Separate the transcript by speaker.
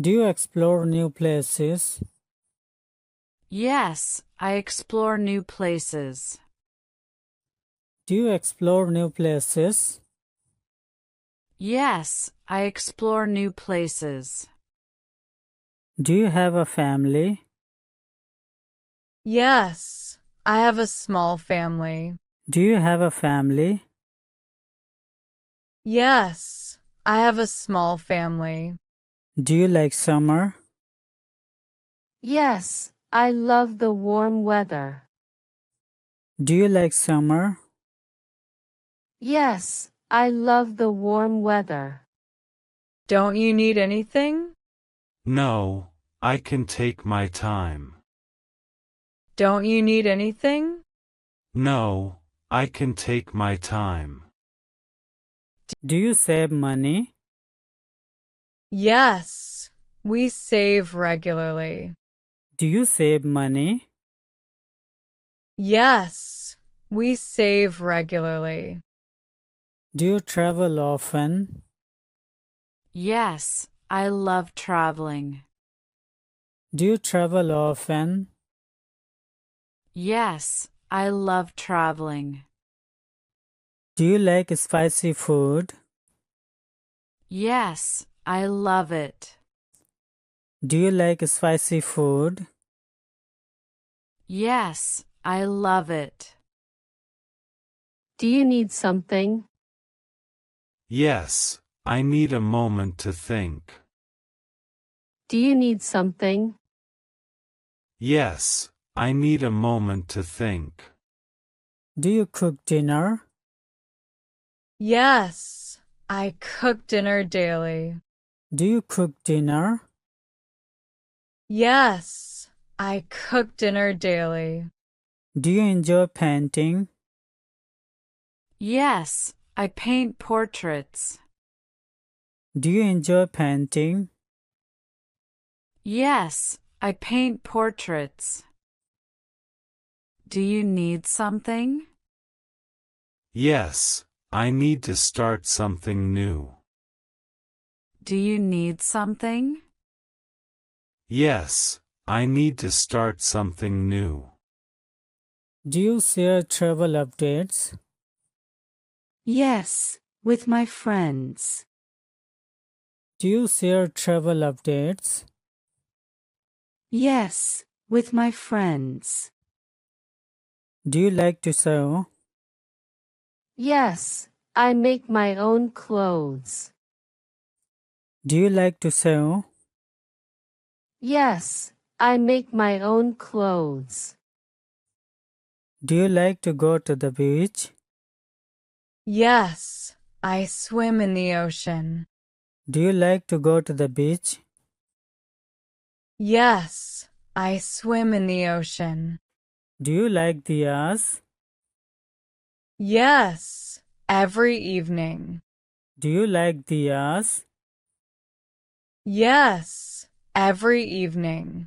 Speaker 1: Do you explore new places?
Speaker 2: Yes, I explore new places.
Speaker 1: Do you explore new places?
Speaker 2: Yes, I explore new places.
Speaker 1: Do you have a family?
Speaker 3: Yes, I have a small family.
Speaker 1: Do you have a family?
Speaker 3: Yes, I have a small family.
Speaker 1: Do you like summer?
Speaker 4: Yes, I love the warm weather.
Speaker 1: Do you like summer?
Speaker 4: Yes, I love the warm weather.
Speaker 3: Don't you need anything?
Speaker 5: No, I can take my time.
Speaker 3: Don't you need anything?
Speaker 5: No, I can take my time.
Speaker 1: Do you save money?
Speaker 3: Yes, we save regularly.
Speaker 1: Do you save money?
Speaker 3: Yes, we save regularly.
Speaker 1: Do you travel often?
Speaker 2: Yes, I love traveling.
Speaker 1: Do you travel often?
Speaker 2: Yes, I love traveling.
Speaker 1: Do you like spicy food?
Speaker 2: Yes, I love it.
Speaker 1: Do you like spicy food?
Speaker 2: Yes, I love it.
Speaker 4: Do you need something?
Speaker 5: Yes, I need a moment to think.
Speaker 4: Do you need something?
Speaker 5: Yes, I need a moment to think.
Speaker 1: Do you cook dinner?
Speaker 3: Yes, I cook dinner daily.
Speaker 1: Do you cook dinner?
Speaker 3: Yes, I cook dinner daily.
Speaker 1: Do you enjoy painting?
Speaker 2: Yes, I paint portraits.
Speaker 1: Do you enjoy painting?
Speaker 2: Yes, I paint portraits. Do you need something?
Speaker 5: Yes, I need to start something new.
Speaker 2: Do you need something?
Speaker 5: Yes, I need to start something new.
Speaker 1: Do you share travel updates?
Speaker 4: Yes, with my friends.
Speaker 1: Do you share travel updates?
Speaker 4: Yes, with my friends.
Speaker 1: Do you like to sew?
Speaker 4: Yes, I make my own clothes.
Speaker 1: Do you like to sew?
Speaker 4: Yes, I make my own clothes.
Speaker 1: Do you like to go to the beach?
Speaker 3: Yes, I swim in the ocean.
Speaker 1: Do you like to go to the beach?
Speaker 3: Yes, I swim in the ocean.
Speaker 1: Do you like the diyas?
Speaker 3: Yes, every evening.
Speaker 1: Do you like the diyas?
Speaker 3: Yes, every evening.